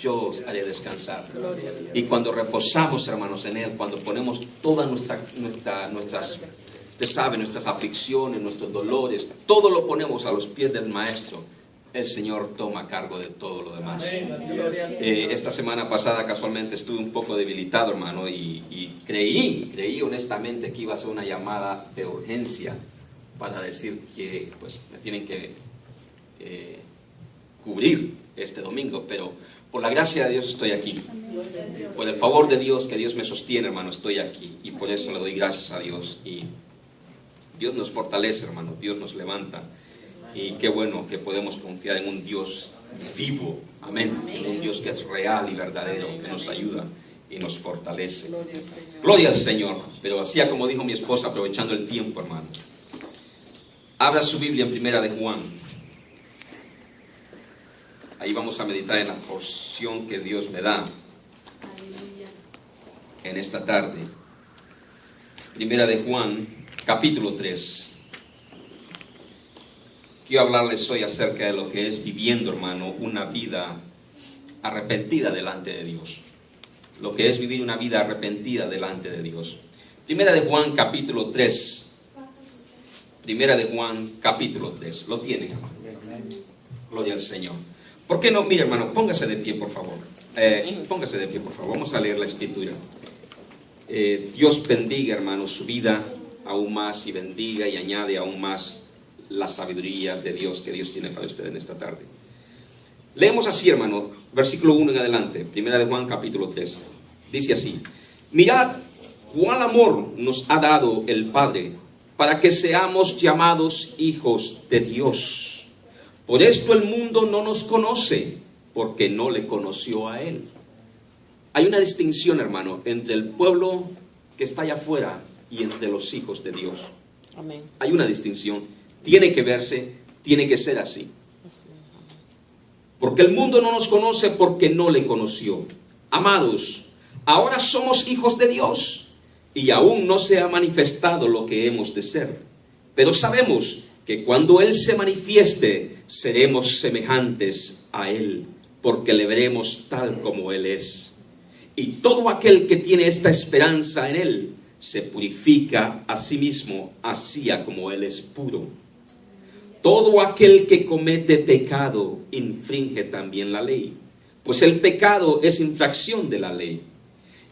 yo os haré descansar. Y cuando reposamos, hermanos, en Él, cuando ponemos todas nuestras, usted sabe, nuestras aflicciones, nuestros dolores, todo lo ponemos a los pies del Maestro, el Señor toma cargo de todo lo demás. Esta semana pasada casualmente estuve un poco debilitado, hermano, y creí honestamente que iba a ser una llamada de urgencia para decir que pues me tienen que cubrir este domingo, pero por la gracia de Dios estoy aquí. Por el favor de Dios, que Dios me sostiene, hermano, estoy aquí, y por eso le doy gracias a Dios. Y Dios nos fortalece, hermano, Dios nos levanta. Y qué bueno que podemos confiar en un Dios vivo, amén, en un Dios que es real y verdadero, que nos ayuda y nos fortalece. Gloria al Señor. Pero así como dijo mi esposa, aprovechando el tiempo, hermano, abra su Biblia en Primera de Juan. Ahí vamos a meditar en la porción que Dios me da en esta tarde. Primera de Juan, capítulo 3. Quiero hablarles hoy acerca de lo que es viviendo, hermano, una vida arrepentida delante de Dios. Lo que es vivir una vida arrepentida delante de Dios. Primera de Juan, capítulo 3. Primera de Juan, capítulo 3. ¿Lo tienen, hermano? Gloria al Señor. ¿Por qué no? Mire, hermano, póngase de pie, por favor. Póngase de pie, por favor. Vamos a leer la Escritura. Dios bendiga, hermano, su vida aún más, y bendiga y añade aún más la sabiduría de Dios que Dios tiene para usted en esta tarde. Leemos así, hermano, versículo 1 en adelante, Primera de Juan, capítulo 3. Dice así: mirad cuál amor nos ha dado el Padre, para que seamos llamados hijos de Dios. Por esto el mundo no nos conoce, porque no le conoció a Él. Hay una distinción, hermano, entre el pueblo que está allá afuera y entre los hijos de Dios. Amén. Hay una distinción. Tiene que verse, tiene que ser así. Porque el mundo no nos conoce porque no le conoció. Amados, ahora somos hijos de Dios, y aún no se ha manifestado lo que hemos de ser. Pero sabemos que cuando Él se manifieste, seremos semejantes a Él, porque le veremos tal como Él es. Y todo aquel que tiene esta esperanza en Él, se purifica a sí mismo, así como Él es puro. Todo aquel que comete pecado infringe también la ley, pues el pecado es infracción de la ley.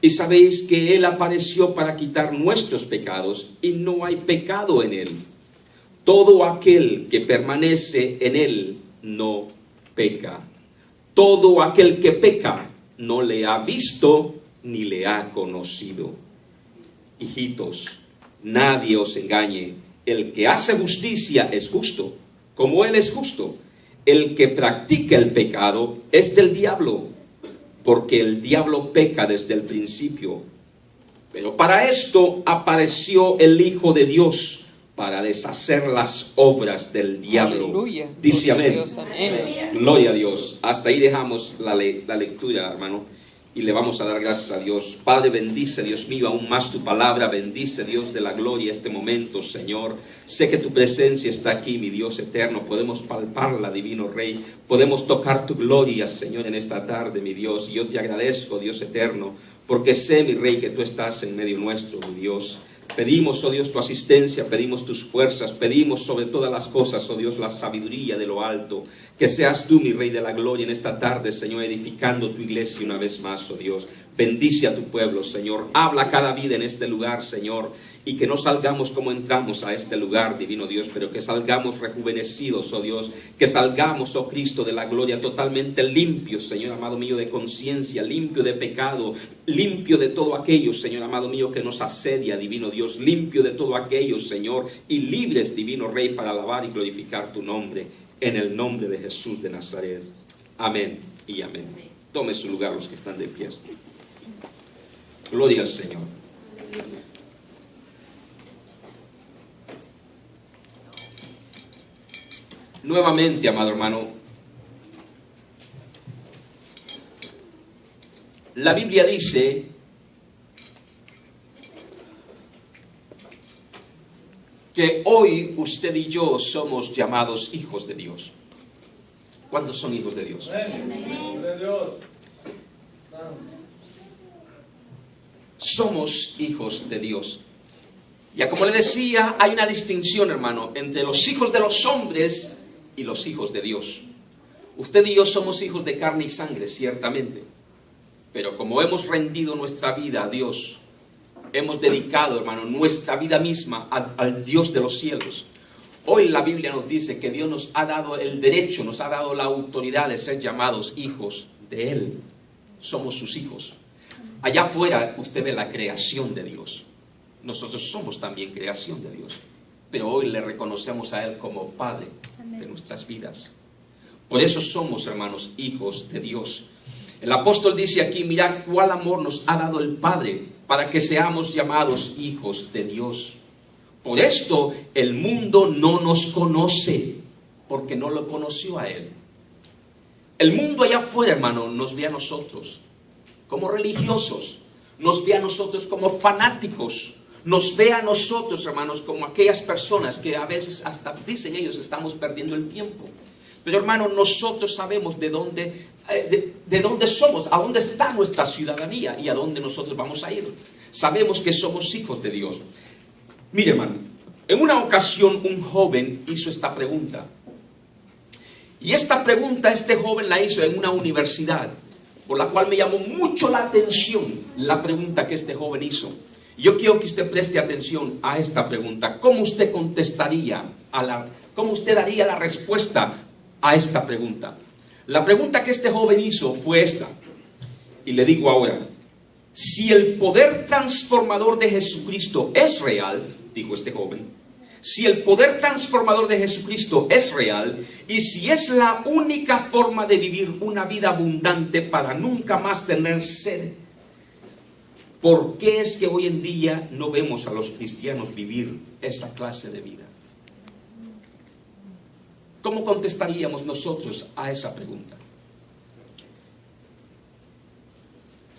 Y sabéis que Él apareció para quitar nuestros pecados, y no hay pecado en Él. Todo aquel que permanece en Él no peca. Todo aquel que peca no le ha visto ni le ha conocido. Hijitos, nadie os engañe. El que hace justicia es justo, como Él es justo. El que practica el pecado es del diablo, porque el diablo peca desde el principio. Pero para esto apareció el Hijo de Dios, para deshacer las obras del diablo. Aleluya. Dice amén. Dios, amén. Gloria a Dios. Hasta ahí dejamos la lectura, hermano, y le vamos a dar gracias a Dios. Padre, bendice, Dios mío, aún más tu palabra. Bendice, Dios de la gloria, este momento, Señor. Sé que tu presencia está aquí, mi Dios eterno. Podemos palparla, divino Rey. Podemos tocar tu gloria, Señor, en esta tarde, mi Dios. Y yo te agradezco, Dios eterno, porque sé, mi Rey, que tú estás en medio nuestro, mi Dios. Pedimos, oh Dios, tu asistencia, pedimos tus fuerzas, pedimos sobre todas las cosas, oh Dios, la sabiduría de lo alto. Que seas tú, mi Rey de la gloria, en esta tarde, Señor, edificando tu iglesia una vez más, oh Dios. Bendice a tu pueblo, Señor. Habla cada vida en este lugar, Señor. Y que no salgamos como entramos a este lugar, divino Dios, pero que salgamos rejuvenecidos, oh Dios. Que salgamos, oh Cristo, de la gloria totalmente limpios, Señor amado mío, de conciencia, limpio de pecado, limpio de todo aquello, Señor amado mío, que nos asedia, divino Dios. Limpio de todo aquello, Señor, y libres, divino Rey, para alabar y glorificar tu nombre, en el nombre de Jesús de Nazaret. Amén y amén. Tome su lugar los que están de pie. Gloria al Señor. Nuevamente, amado hermano, la Biblia dice que hoy usted y yo somos llamados hijos de Dios. ¿Cuántos son hijos de Dios? somos hijos de Dios. Ya como le decía, hay una distinción, hermano, entre los hijos de los hombres y los hijos de Dios. Usted y yo somos hijos de carne y sangre, ciertamente. Pero como hemos rendido nuestra vida a Dios, hemos dedicado, hermano, nuestra vida misma al Dios de los cielos. Hoy la Biblia nos dice que Dios nos ha dado el derecho, nos ha dado la autoridad de ser llamados hijos de Él. Somos sus hijos. Allá afuera usted ve la creación de Dios. Nosotros somos también creación de Dios. Pero hoy le reconocemos a Él como Padre de nuestras vidas. Por eso somos, hermanos, hijos de Dios. El apóstol dice aquí, mirad cuál amor nos ha dado el Padre para que seamos llamados hijos de Dios. Por esto el mundo no nos conoce, porque no lo conoció a Él. El mundo allá afuera, hermano, nos ve a nosotros como religiosos, nos ve a nosotros como fanáticos, nos ve a nosotros, hermanos, como aquellas personas que a veces hasta dicen ellos estamos perdiendo el tiempo. Pero, hermano, nosotros sabemos de dónde somos, a dónde está nuestra ciudadanía y a dónde nosotros vamos a ir. Sabemos que somos hijos de Dios. Mire, hermano, en una ocasión un joven hizo esta pregunta. Y esta pregunta este joven la hizo en una universidad, por la cual me llamó mucho la atención la pregunta que este joven hizo. Yo quiero que usted preste atención a esta pregunta. ¿Cómo usted contestaría cómo usted daría la respuesta a esta pregunta? La pregunta que este joven hizo fue esta. Y le digo ahora, si el poder transformador de Jesucristo es real, dijo este joven, si el poder transformador de Jesucristo es real y si es la única forma de vivir una vida abundante para nunca más tener sed, ¿por qué es que hoy en día no vemos a los cristianos vivir esa clase de vida? ¿Cómo contestaríamos nosotros a esa pregunta?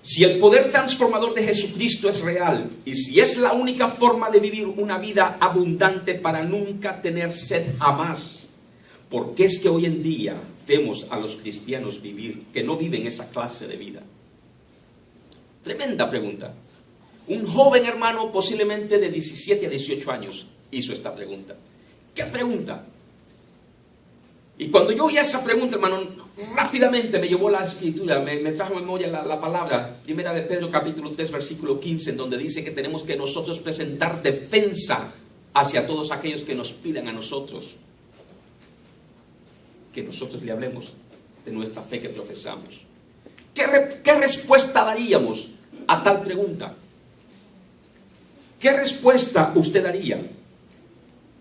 Si el poder transformador de Jesucristo es real y si es la única forma de vivir una vida abundante para nunca tener sed jamás, ¿por qué es que hoy en día vemos a los cristianos vivir, que no viven esa clase de vida? Tremenda pregunta. Un joven hermano, posiblemente de 17 a 18 años, hizo esta pregunta. ¿Qué pregunta? Y cuando yo oí esa pregunta, hermano, rápidamente me llevó la escritura, me trajo a memoria la palabra, primera de Pedro capítulo 3, versículo 15, en donde dice que tenemos que nosotros presentar defensa hacia todos aquellos que nos pidan a nosotros que nosotros le hablemos de nuestra fe que profesamos. ¿Qué respuesta daríamos a tal pregunta? ¿Qué respuesta usted daría?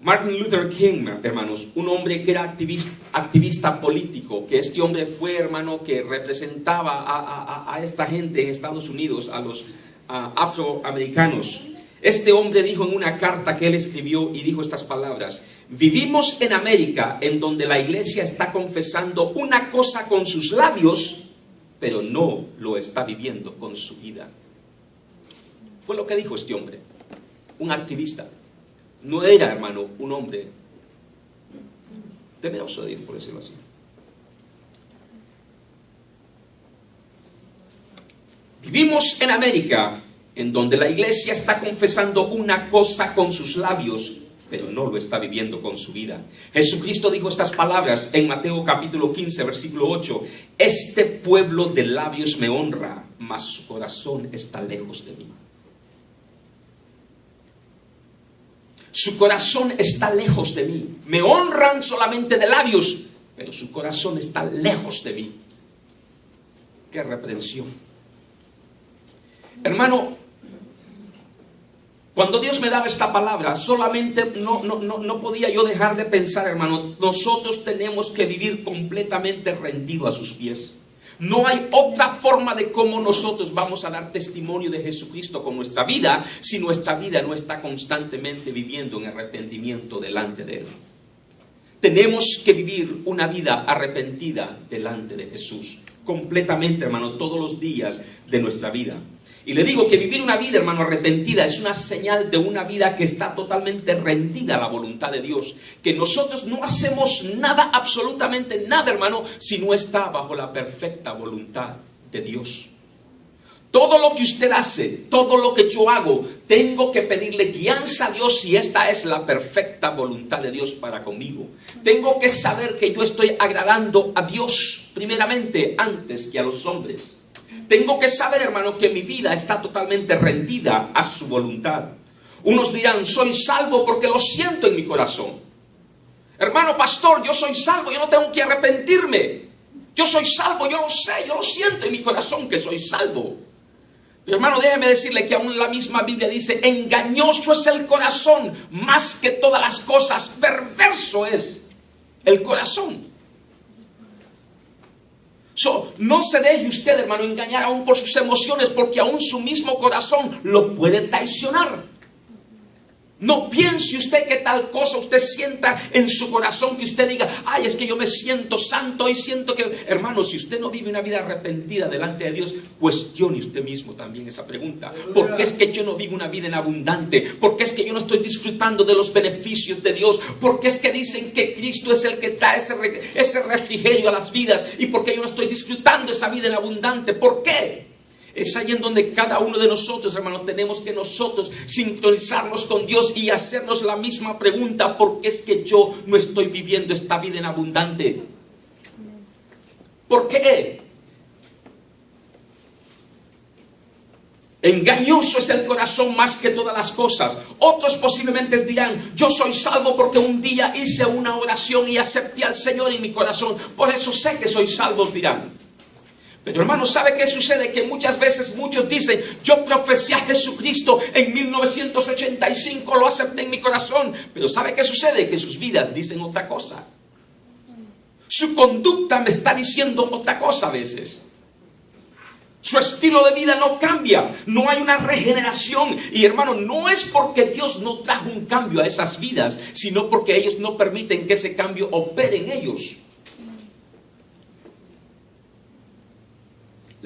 Martin Luther King, hermanos, un hombre que era activista político, que este hombre fue, hermano, que representaba a esta gente en Estados Unidos, a los afroamericanos. Este hombre dijo en una carta que él escribió y dijo estas palabras: vivimos en América en donde la iglesia está confesando una cosa con sus labios, pero no lo está viviendo con su vida. Fue lo que dijo este hombre, un activista. No era, hermano, un hombre temeroso de Dios, por decirlo así. Vivimos en América, en donde la iglesia está confesando una cosa con sus labios, pero no lo está viviendo con su vida. Jesucristo dijo estas palabras en Mateo capítulo 15, versículo 8. Este pueblo de labios me honra, mas su corazón está lejos de mí. Su corazón está lejos de mí. Me honran solamente de labios, pero su corazón está lejos de mí. ¡Qué reprensión! Hermano, cuando Dios me daba esta palabra, solamente no podía yo dejar de pensar, hermano, nosotros tenemos que vivir completamente rendidos a sus pies. No hay otra forma de cómo nosotros vamos a dar testimonio de Jesucristo con nuestra vida si nuestra vida no está constantemente viviendo en arrepentimiento delante de Él. Tenemos que vivir una vida arrepentida delante de Jesús, completamente, hermano, todos los días de nuestra vida. Y le digo que vivir una vida, hermano, arrepentida es una señal de una vida que está totalmente rendida a la voluntad de Dios. Que nosotros no hacemos nada, absolutamente nada, hermano, si no está bajo la perfecta voluntad de Dios. Todo lo que usted hace, todo lo que yo hago, tengo que pedirle guianza a Dios si esta es la perfecta voluntad de Dios para conmigo. Tengo que saber que yo estoy agradando a Dios primeramente antes que a los hombres. Tengo que saber, hermano, que mi vida está totalmente rendida a su voluntad. Unos dirán, soy salvo porque lo siento en mi corazón. Hermano pastor, yo soy salvo, yo no tengo que arrepentirme. Yo soy salvo, yo lo sé, yo lo siento en mi corazón que soy salvo. Pero hermano, déjeme decirle que aún la misma Biblia dice, engañoso es el corazón, más que todas las cosas, perverso es el corazón. No se deje usted, hermano, engañar aún por sus emociones, porque aún su mismo corazón lo puede traicionar. No piense usted que tal cosa usted sienta en su corazón, que usted diga, ay, es que yo me siento santo y siento que... Hermano, si usted no vive una vida arrepentida delante de Dios, cuestione usted mismo también esa pregunta. ¿Por qué es que yo no vivo una vida en abundante? ¿Por qué es que yo no estoy disfrutando de los beneficios de Dios? ¿Por qué es que dicen que Cristo es el que trae ese refrigerio a las vidas? ¿Y por qué yo no estoy disfrutando esa vida en abundante? ¿Por qué? Es ahí en donde cada uno de nosotros, hermanos, tenemos que nosotros sincronizarnos con Dios y hacernos la misma pregunta: ¿por qué es que yo no estoy viviendo esta vida en abundante? ¿Por qué? Engañoso es el corazón más que todas las cosas. Otros posiblemente dirán, yo soy salvo porque un día hice una oración y acepté al Señor en mi corazón, por eso sé que soy salvo, dirán. Pero hermano, ¿sabe qué sucede? Que muchas veces muchos dicen, yo profesé a Jesucristo en 1985, lo acepté en mi corazón. Pero ¿sabe qué sucede? Que sus vidas dicen otra cosa. Su conducta me está diciendo otra cosa a veces. Su estilo de vida no cambia, no hay una regeneración. Y hermano, no es porque Dios no trajo un cambio a esas vidas, sino porque ellos no permiten que ese cambio opere en ellos.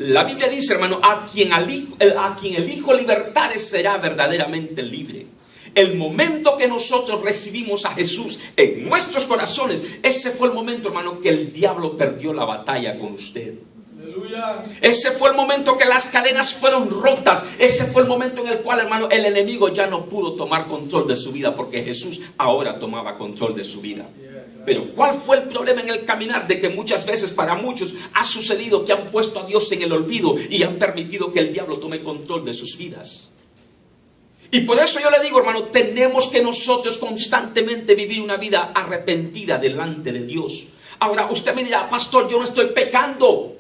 La Biblia dice, hermano, a quien el Hijo libertare será verdaderamente libre. El momento que nosotros recibimos a Jesús en nuestros corazones, ese fue el momento, hermano, que el diablo perdió la batalla con usted. Aleluya. Ese fue el momento que las cadenas fueron rotas. Ese fue el momento en el cual, hermano, el enemigo ya no pudo tomar control de su vida, porque Jesús ahora tomaba control de su vida. Pero ¿cuál fue el problema en el caminar? De que muchas veces para muchos ha sucedido que han puesto a Dios en el olvido y han permitido que el diablo tome control de sus vidas. Y por eso yo le digo, hermano, tenemos que nosotros constantemente vivir una vida arrepentida delante de Dios. Ahora usted me dirá, pastor, yo no estoy pecando.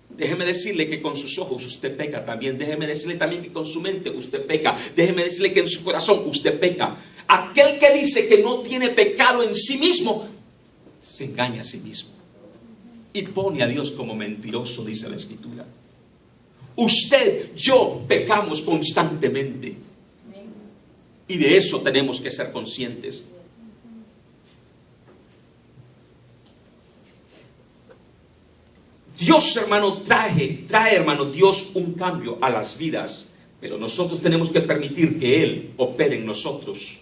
Déjeme decirle que con sus ojos usted peca también. Déjeme decirle también que con su mente usted peca. Déjeme decirle que en su corazón usted peca. Aquel que dice que no tiene pecado en sí mismo, se engaña a sí mismo. Y pone a Dios como mentiroso, dice la Escritura. Usted, yo, pecamos constantemente. Y de eso tenemos que ser conscientes. Dios, hermano, trae, hermano, Dios un cambio a las vidas. Pero nosotros tenemos que permitir que Él opere en nosotros.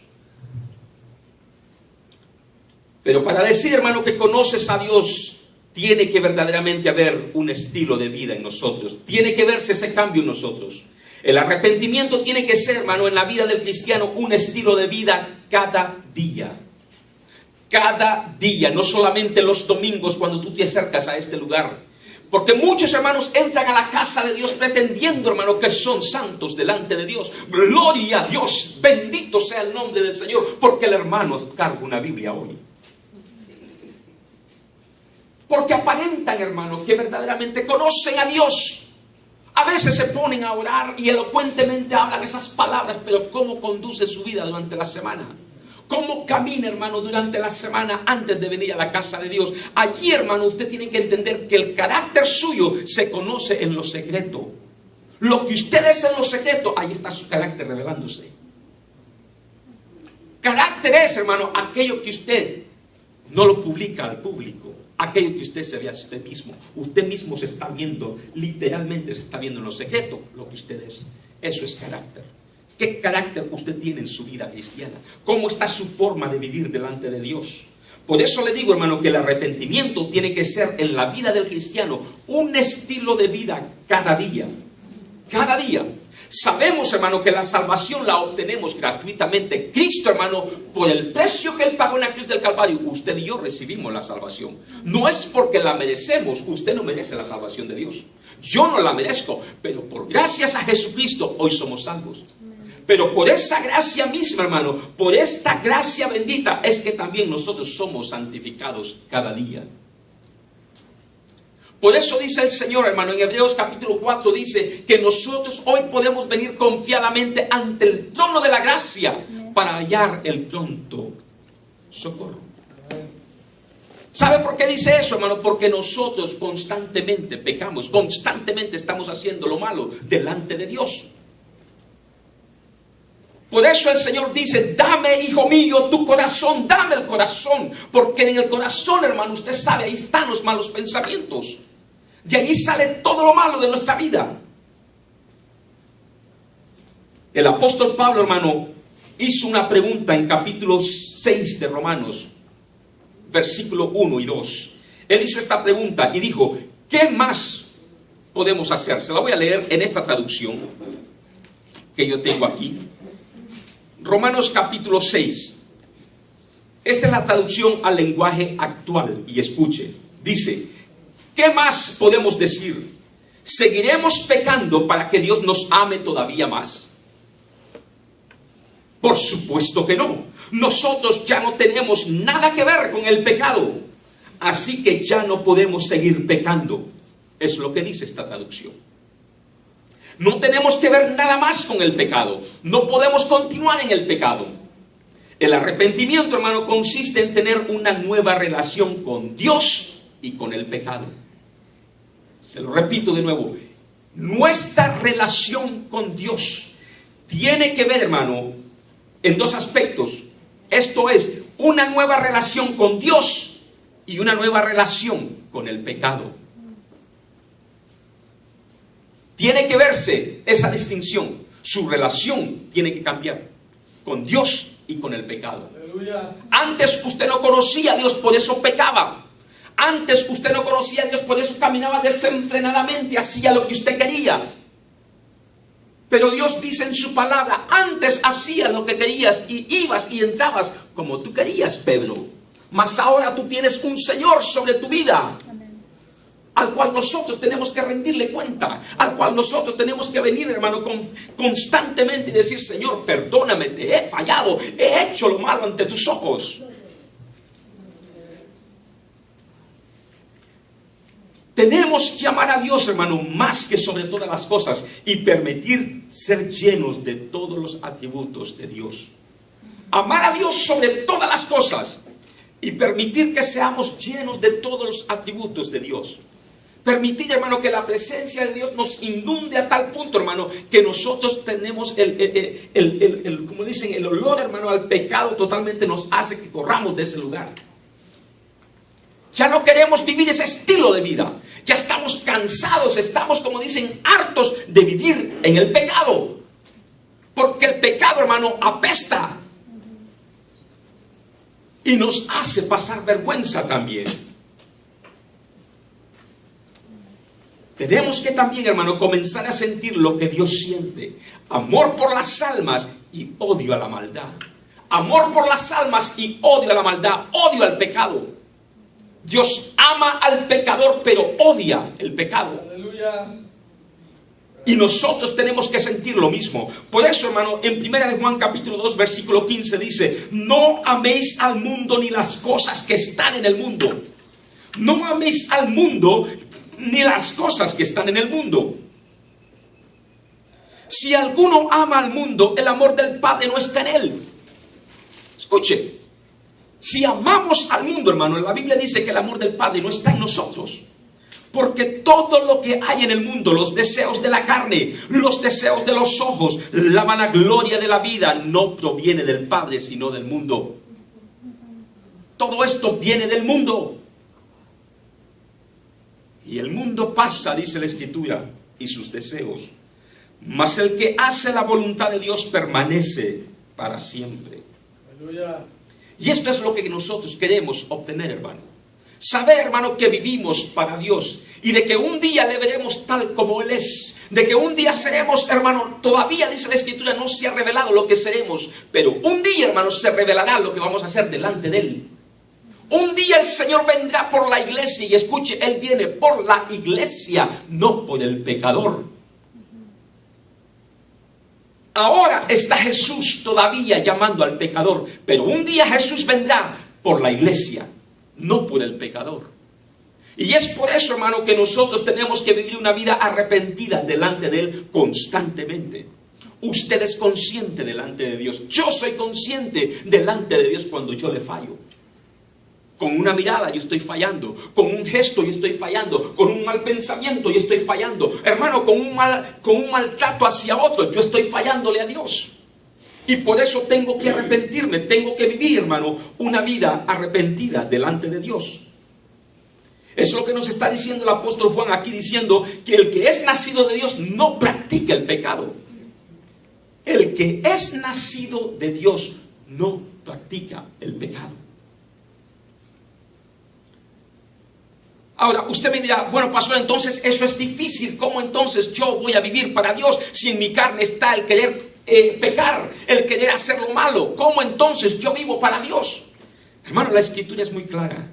Pero para decir, hermano, que conoces a Dios, tiene que verdaderamente haber un estilo de vida en nosotros. Tiene que verse ese cambio en nosotros. El arrepentimiento tiene que ser, hermano, en la vida del cristiano, un estilo de vida cada día. Cada día, no solamente los domingos cuando tú te acercas a este lugar. Porque muchos hermanos entran a la casa de Dios pretendiendo, hermano, que son santos delante de Dios. Gloria a Dios, bendito sea el nombre del Señor, porque el hermano carga una Biblia hoy. Porque aparentan, hermano, que verdaderamente conocen a Dios. A veces se ponen a orar y elocuentemente hablan esas palabras, pero ¿cómo conduce su vida durante la semana? ¿Cómo camina, hermano, durante la semana antes de venir a la casa de Dios? Allí, hermano, usted tiene que entender que el carácter suyo se conoce en lo secreto. Lo que usted es en lo secreto, ahí está su carácter revelándose. Carácter es, hermano, aquello que usted no lo publica al público. Aquello que usted se ve a usted mismo. Usted mismo se está viendo, literalmente se está viendo en lo secreto lo que usted es. Eso es carácter. ¿Qué carácter usted tiene en su vida cristiana? ¿Cómo está su forma de vivir delante de Dios? Por eso le digo, hermano, que el arrepentimiento tiene que ser en la vida del cristiano un estilo de vida cada día. cada día. Sabemos, hermano, que la salvación la obtenemos gratuitamente. Cristo, hermano, por el precio que Él pagó en la cruz del Calvario, usted y yo recibimos la salvación. No es porque la merecemos. Usted no merece la salvación de Dios. Yo no la merezco, pero por gracias a Jesucristo hoy somos salvos. Pero por esa gracia misma, hermano, por esta gracia bendita, es que también nosotros somos santificados cada día. Por eso dice el Señor, hermano, en Hebreos capítulo 4 dice que nosotros hoy podemos venir confiadamente ante el trono de la gracia para hallar el pronto socorro. ¿Sabe por qué dice eso, hermano? Porque nosotros constantemente pecamos, constantemente estamos haciendo lo malo delante de Dios. Por eso el Señor dice, dame, hijo mío, tu corazón, dame el corazón. Porque en el corazón, hermano, usted sabe, ahí están los malos pensamientos. De ahí sale todo lo malo de nuestra vida. El apóstol Pablo, hermano, hizo una pregunta en capítulo 6 de Romanos, versículo 1 y 2. Él hizo esta pregunta y dijo, ¿qué más podemos hacer? Se la voy a leer en esta traducción que yo tengo aquí. Romanos capítulo 6. Esta es la traducción al lenguaje actual. Y escuche, dice, ¿qué más podemos decir? ¿Seguiremos pecando para que Dios nos ame todavía más? Por supuesto que no. Nosotros ya no tenemos nada que ver con el pecado. Así que ya no podemos seguir pecando. Es lo que dice esta traducción. No tenemos que ver nada más con el pecado. No podemos continuar en el pecado. El arrepentimiento, hermano, consiste en tener una nueva relación con Dios y con el pecado. Se lo repito de nuevo. Nuestra relación con Dios tiene que ver, hermano, en dos aspectos. Esto es, una nueva relación con Dios y una nueva relación con el pecado. Tiene que verse esa distinción. Su relación tiene que cambiar con Dios y con el pecado. Aleluya. Antes usted no conocía a Dios, por eso pecaba. Antes usted no conocía a Dios, por eso caminaba desenfrenadamente, hacía lo que usted quería. Pero Dios dice en su palabra, antes hacías lo que querías y ibas y entrabas como tú querías, Pedro. Mas ahora tú tienes un Señor sobre tu vida, al cual nosotros tenemos que rendirle cuenta, al cual nosotros tenemos que venir, hermano, constantemente y decir, Señor, perdóname, te he fallado, he hecho lo malo ante tus ojos. Tenemos que amar a Dios, hermano, más que sobre todas las cosas y permitir ser llenos de todos los atributos de Dios. Amar a Dios sobre todas las cosas y permitir que seamos llenos de todos los atributos de Dios. Permitir, hermano, que la presencia de Dios nos inunde a tal punto, hermano, que nosotros tenemos como dicen, el olor, hermano, al pecado totalmente nos hace que corramos de ese lugar. Ya no queremos vivir ese estilo de vida. Ya estamos cansados, estamos, como dicen, hartos de vivir en el pecado. Porque el pecado, hermano, apesta. Y nos hace pasar vergüenza también. Tenemos que también, hermano, comenzar a sentir lo que Dios siente. Amor por las almas y odio a la maldad. Amor por las almas y odio a la maldad. Odio al pecado. Dios ama al pecador, pero odia el pecado. Aleluya. Y nosotros tenemos que sentir lo mismo. Por eso, hermano, en 1 de Juan capítulo 2, versículo 15 dice, no améis al mundo ni las cosas que están en el mundo. No améis al mundo ni las cosas que están en el mundo. Si alguno ama al mundo, el amor del Padre no está en él. Escuche. Si amamos al mundo, hermano, la Biblia dice que el amor del Padre no está en nosotros. Porque todo lo que hay en el mundo, los deseos de la carne, los deseos de los ojos, la vanagloria de la vida, no proviene del Padre, sino del mundo. Todo esto viene del mundo. Y el mundo pasa, dice la Escritura, y sus deseos. Mas el que hace la voluntad de Dios permanece para siempre. Aleluya. Y esto es lo que nosotros queremos obtener, hermano. Saber, hermano, que vivimos para Dios y de que un día le veremos tal como Él es. de que un día seremos, hermano, todavía dice la Escritura, no se ha revelado lo que seremos, pero un día, hermano, se revelará lo que vamos a hacer delante de Él. Un día el Señor vendrá por la iglesia, y escuche, Él viene por la iglesia, no por el pecador. Ahora está Jesús todavía llamando al pecador, pero un día Jesús vendrá por la iglesia, no por el pecador. Y es por eso, hermano, que nosotros tenemos que vivir una vida arrepentida delante de Él constantemente. Usted es consciente delante de Dios. Yo soy consciente delante de Dios cuando yo le fallo. Con una mirada yo estoy fallando, con un gesto yo estoy fallando, con un mal pensamiento yo estoy fallando. Hermano, con un maltrato hacia otro yo estoy fallándole a Dios. Y por eso tengo que arrepentirme, tengo que vivir, hermano, una vida arrepentida delante de Dios. Eso es lo que nos está diciendo el apóstol Juan aquí, diciendo que el que es nacido de Dios no practica el pecado. El que es nacido de Dios no practica el pecado. Ahora, usted me dirá, bueno, pastor, entonces eso es difícil. ¿Cómo entonces yo voy a vivir para Dios si en mi carne está el querer pecar, el querer hacer lo malo? ¿Cómo entonces yo vivo para Dios? Hermano, la Escritura es muy clara.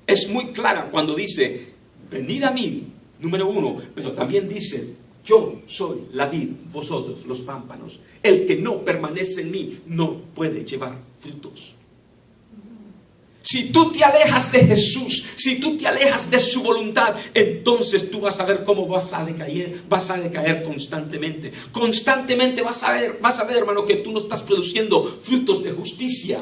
Es muy clara cuando dice, venid a mí, número 1, pero también dice, yo soy la vid, vosotros los pámpanos. El que no permanece en mí no puede llevar frutos. Si tú te alejas de Jesús, si tú te alejas de su voluntad, entonces tú vas a ver cómo vas a decaer constantemente. Constantemente vas a ver, hermano, que tú no estás produciendo frutos de justicia.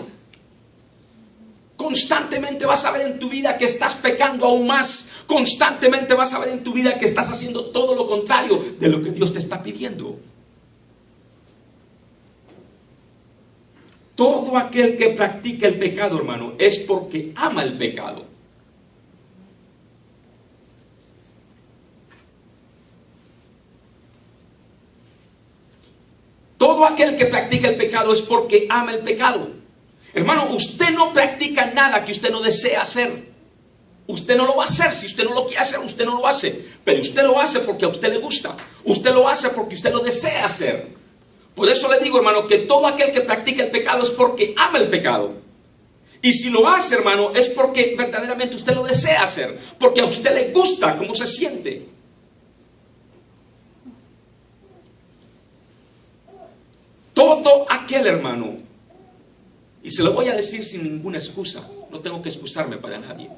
Constantemente vas a ver en tu vida que estás pecando aún más. Constantemente vas a ver en tu vida que estás haciendo todo lo contrario de lo que Dios te está pidiendo. Todo aquel que practica el pecado, hermano, es porque ama el pecado. Todo aquel que practica el pecado es porque ama el pecado. Hermano, usted no practica nada que usted no desea hacer. Usted no lo va a hacer. Si usted no lo quiere hacer, usted no lo hace. Pero usted lo hace porque a usted le gusta. Usted lo hace porque usted lo desea hacer. Por eso le digo, hermano, que todo aquel que practica el pecado es porque ama el pecado. Y si lo hace, hermano, es porque verdaderamente usted lo desea hacer. Porque a usted le gusta cómo se siente. Todo aquel, hermano, y se lo voy a decir sin ninguna excusa, no tengo que excusarme para nadie.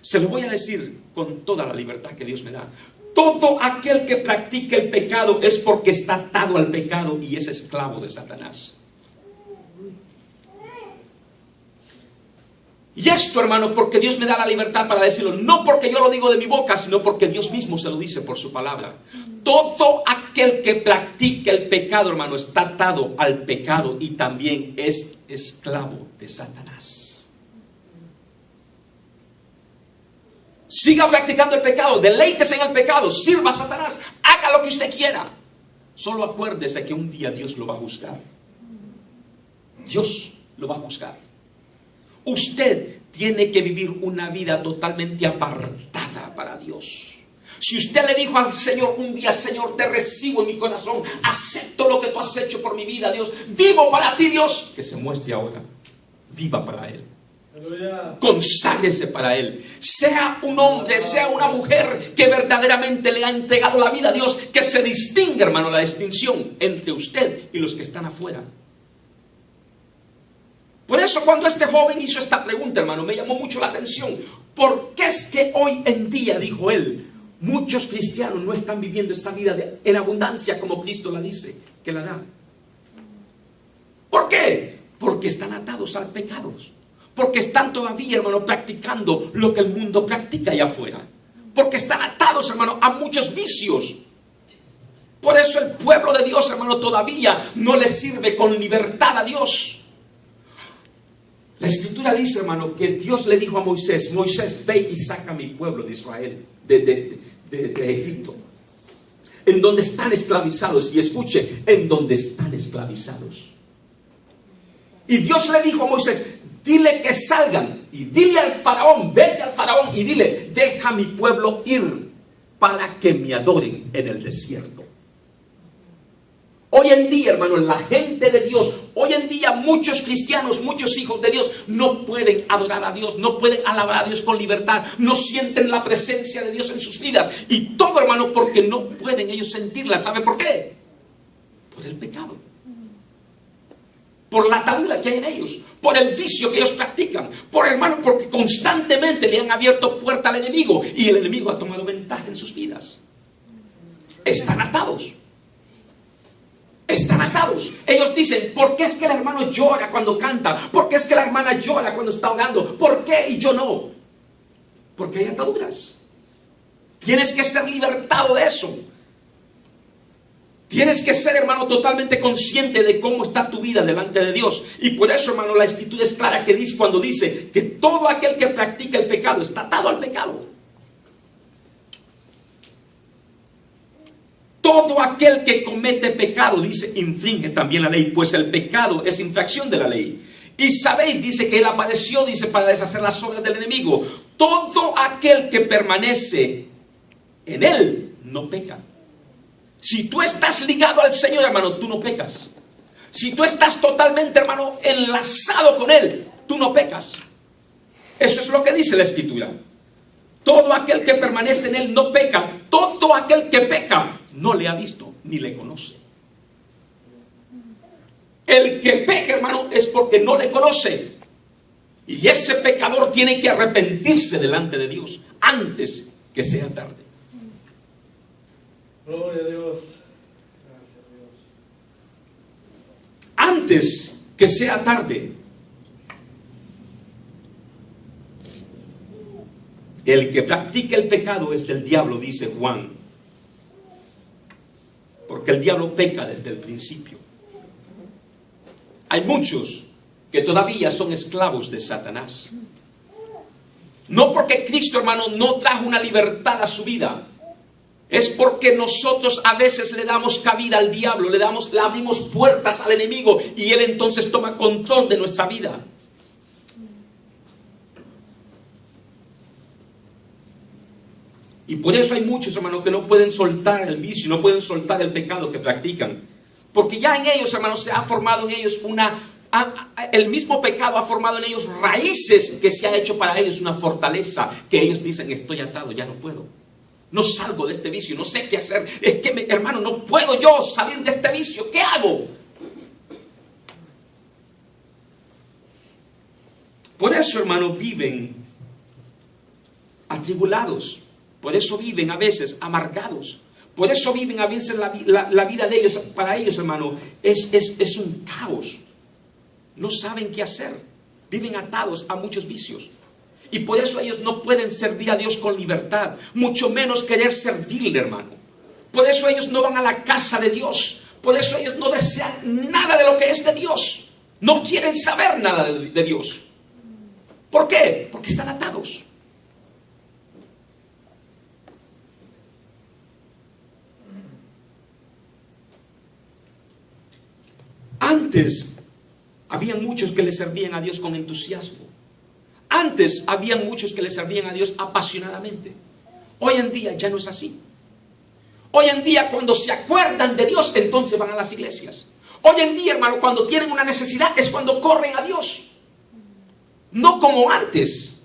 Se lo voy a decir con toda la libertad que Dios me da. Todo aquel que practica el pecado es porque está atado al pecado y es esclavo de Satanás. Y esto, hermano, porque Dios me da la libertad para decirlo, no porque yo lo digo de mi boca, sino porque Dios mismo se lo dice por su palabra. Todo aquel que practica el pecado, hermano, está atado al pecado y también es esclavo de Satanás. Siga practicando el pecado, deleítese en el pecado, sirva a Satanás, haga lo que usted quiera. Solo acuérdese que un día Dios lo va a juzgar. Dios lo va a juzgar. Usted tiene que vivir una vida totalmente apartada para Dios. Si usted le dijo al Señor un día, Señor, te recibo en mi corazón, acepto lo que tú has hecho por mi vida, Dios, vivo para ti, Dios, que se muestre ahora, viva para Él. Conságrese para Él. Sea un hombre, sea una mujer que verdaderamente le ha entregado la vida a Dios, que se distinga, hermano, la distinción entre usted y los que están afuera. Por eso cuando este joven hizo esta pregunta, hermano, me llamó mucho la atención. ¿Por qué es que hoy en día, dijo él, muchos cristianos no están viviendo esa vida en abundancia como Cristo la dice que la da? ¿Por qué? Porque están atados al pecado. Porque están todavía, hermano, practicando lo que el mundo practica allá afuera. Porque están atados, hermano, a muchos vicios. Por eso el pueblo de Dios, hermano, todavía no le sirve con libertad a Dios. La Escritura dice, hermano, que Dios le dijo a Moisés, Moisés, ve y saca a mi pueblo de Israel, de Egipto, en donde están esclavizados. Y escuche, en donde están esclavizados. Y Dios le dijo a Moisés, dile que salgan y dile al faraón, vete al faraón y dile, deja a mi pueblo ir, para que me adoren en el desierto. Hoy en día, hermano, la gente de Dios, hoy en día muchos cristianos, muchos hijos de Dios no pueden adorar a Dios, no pueden alabar a Dios con libertad, no sienten la presencia de Dios en sus vidas. Y todo, hermano, porque no pueden ellos sentirla. ¿Sabe por qué? Por el pecado. Por la atadura que hay en ellos, por el vicio que ellos practican, hermano, porque constantemente le han abierto puerta al enemigo y el enemigo ha tomado ventaja en sus vidas. Están atados. Están atados. Ellos dicen, ¿por qué es que el hermano llora cuando canta? ¿Por qué es que la hermana llora cuando está orando? ¿Por qué y yo no? Porque hay ataduras. Tienes que ser libertado de eso. Tienes que ser, hermano, totalmente consciente de cómo está tu vida delante de Dios. Y por eso, hermano, la Escritura es clara que dice, cuando dice que todo aquel que practica el pecado está atado al pecado. Todo aquel que comete pecado, dice, infringe también la ley, pues el pecado es infracción de la ley. Y sabéis, dice, que Él apareció, dice, para deshacer las obras del enemigo. Todo aquel que permanece en Él no peca. Si tú estás ligado al Señor, hermano, tú no pecas. Si tú estás totalmente, hermano, enlazado con Él, tú no pecas. Eso es lo que dice la Escritura. Todo aquel que permanece en Él no peca. Todo aquel que peca no le ha visto ni le conoce. El que peca, hermano, es porque no le conoce. Y ese pecador tiene que arrepentirse delante de Dios antes que sea tarde. Gloria a Dios. Gracias a Dios. Antes que sea tarde. El que practica el pecado es del diablo, dice Juan. Porque el diablo peca desde el principio. Hay muchos que todavía son esclavos de Satanás. No porque Cristo, hermano, no trajo una libertad a su vida. Es porque nosotros a veces le damos cabida al diablo, le abrimos puertas al enemigo y él entonces toma control de nuestra vida. Y por eso hay muchos, hermanos, que no pueden soltar el vicio, no pueden soltar el pecado que practican. Porque ya en ellos, hermanos, se ha formado en ellos el mismo pecado ha formado en ellos raíces que se ha hecho para ellos una fortaleza, que ellos dicen, estoy atado, ya no puedo. No salgo de este vicio, no sé qué hacer. Es que, hermano, no puedo yo salir de este vicio. ¿Qué hago? Por eso, hermano, viven atribulados. Por eso viven a veces amargados. Por eso viven a veces la vida de ellos. Para ellos, hermano, es un caos. No saben qué hacer. Viven atados a muchos vicios. Y por eso ellos no pueden servir a Dios con libertad. Mucho menos querer servirle, hermano. Por eso ellos no van a la casa de Dios. Por eso ellos no desean nada de lo que es de Dios. No quieren saber nada de Dios. ¿Por qué? Porque están atados. Antes habían muchos que le servían a Dios con entusiasmo. Antes habían muchos que le servían a Dios apasionadamente. Hoy en día ya no es así. Hoy en día cuando se acuerdan de Dios, entonces van a las iglesias. Hoy en día, hermano, cuando tienen una necesidad es cuando corren a Dios. No como antes.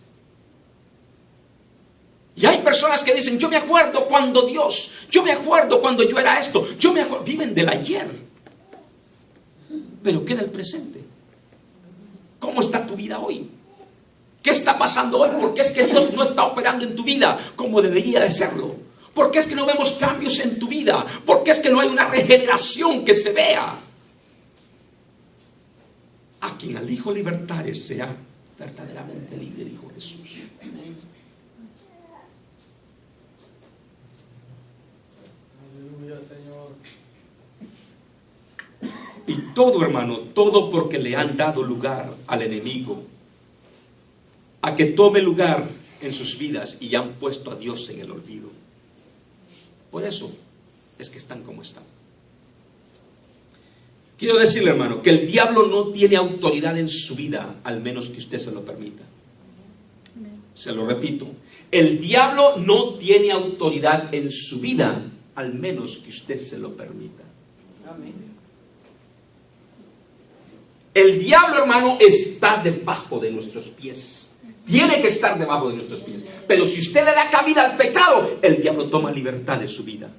Y hay personas que dicen, yo me acuerdo cuando Dios, yo me acuerdo cuando yo era esto, viven del ayer. Pero queda el presente. ¿Cómo está tu vida hoy? ¿Qué está pasando hoy? ¿Por qué es que Dios no está operando en tu vida como debería de serlo? ¿Por qué es que no vemos cambios en tu vida? ¿Por qué es que no hay una regeneración que se vea? A quien al Hijo libertare será verdaderamente libre, dijo Jesús. Aleluya, Señor. Y todo, hermano, todo porque le han dado lugar al enemigo a que tome lugar en sus vidas y han puesto a Dios en el olvido. Por eso es que están como están. Quiero decirle, hermano, que el diablo no tiene autoridad en su vida, al menos que usted se lo permita. Se lo repito. El diablo no tiene autoridad en su vida, al menos que usted se lo permita. Amén. El diablo, hermano, está debajo de nuestros pies. Tiene que estar debajo de nuestros pies. Pero si usted le da cabida al pecado, el diablo toma libertad de su vida.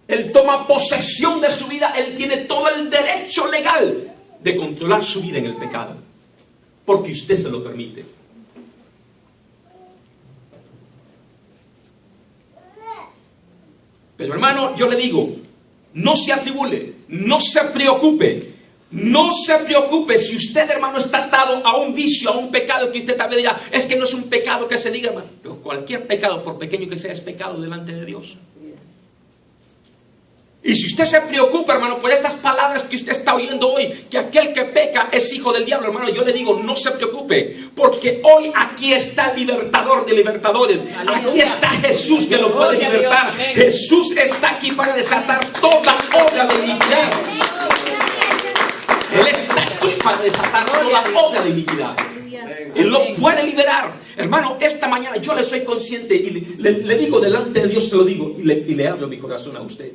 Él toma posesión de su vida. Él tiene todo el derecho legal de controlar su vida en el pecado, porque usted se lo permite. Pero hermano, yo le digo, no se atribule, no se preocupe. No se preocupe si usted, hermano, está atado a un vicio, a un pecado que usted también dirá, es que no es un pecado que se diga, hermano. Pero cualquier pecado, por pequeño que sea, es pecado delante de Dios. Y si usted se preocupa, hermano, por estas palabras que usted está oyendo hoy, que aquel que peca es hijo del diablo, hermano, yo le digo, no se preocupe, porque hoy aquí está el libertador de libertadores. Aleluya. Aquí está Jesús que lo puede Gloria a libertar. Dios. Jesús está aquí para desatar toda obra de iniquidad. Él está aquí para desatar toda obra de iniquidad. Él lo puede liberar. Hermano, esta mañana yo le soy consciente y le digo delante de Dios, se lo digo y le abro mi corazón a usted.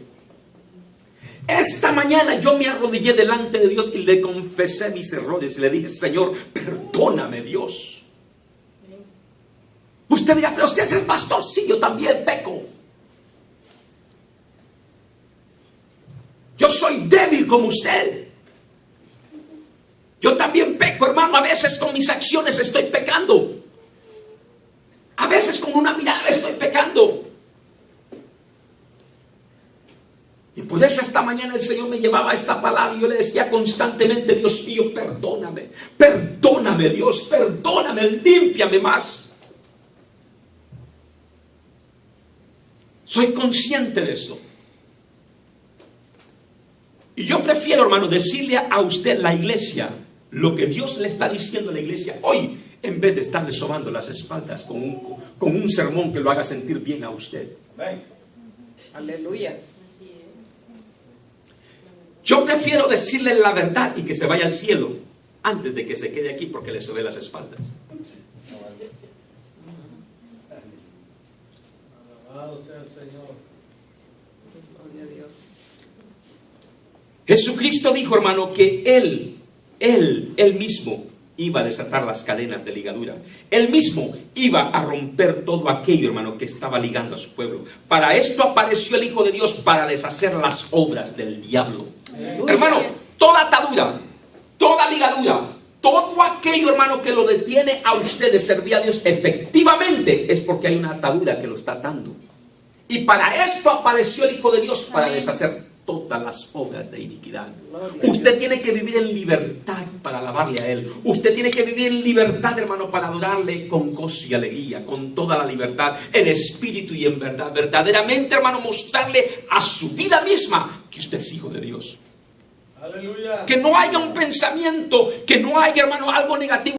Esta mañana yo me arrodillé delante de Dios y le confesé mis errores y le dije, Señor, perdóname, Dios. Usted dirá, pero usted es el pastor. Sí, yo también peco. Yo soy débil como usted. Yo también peco, hermano. A veces con mis acciones estoy pecando. A veces con una mirada estoy pecando. Y por eso esta mañana el Señor me llevaba esta palabra y yo le decía constantemente, Dios mío, perdóname. Perdóname, Dios, perdóname, límpiame más. Soy consciente de eso. Y yo prefiero, hermano, decirle a usted, la iglesia, lo que Dios le está diciendo a la iglesia hoy, en vez de estarle sobando las espaldas con un sermón que lo haga sentir bien a usted. Aleluya. Yo prefiero decirle la verdad y que se vaya al cielo antes de que se quede aquí porque le sobe las espaldas. Alabado sea el Señor. Gloria a Dios. Jesucristo dijo, hermano, que Él mismo iba a desatar las cadenas de ligadura. Él mismo iba a romper todo aquello, hermano, que estaba ligando a su pueblo. Para esto apareció el Hijo de Dios, para deshacer las obras del diablo. Hermano, toda atadura, toda ligadura, todo aquello, hermano, que lo detiene a usted de servir a Dios, efectivamente es porque hay una atadura que lo está atando. Y para esto apareció el Hijo de Dios, para deshacer todas las obras de iniquidad. Usted tiene que vivir en libertad para alabarle a Él. Usted tiene que vivir en libertad, hermano, para adorarle con gozo y alegría, con toda la libertad, en espíritu y en verdad. Verdaderamente, hermano, mostrarle a su vida misma que usted es hijo de Dios. Aleluya. Que no haya un pensamiento, que no haya, hermano, algo negativo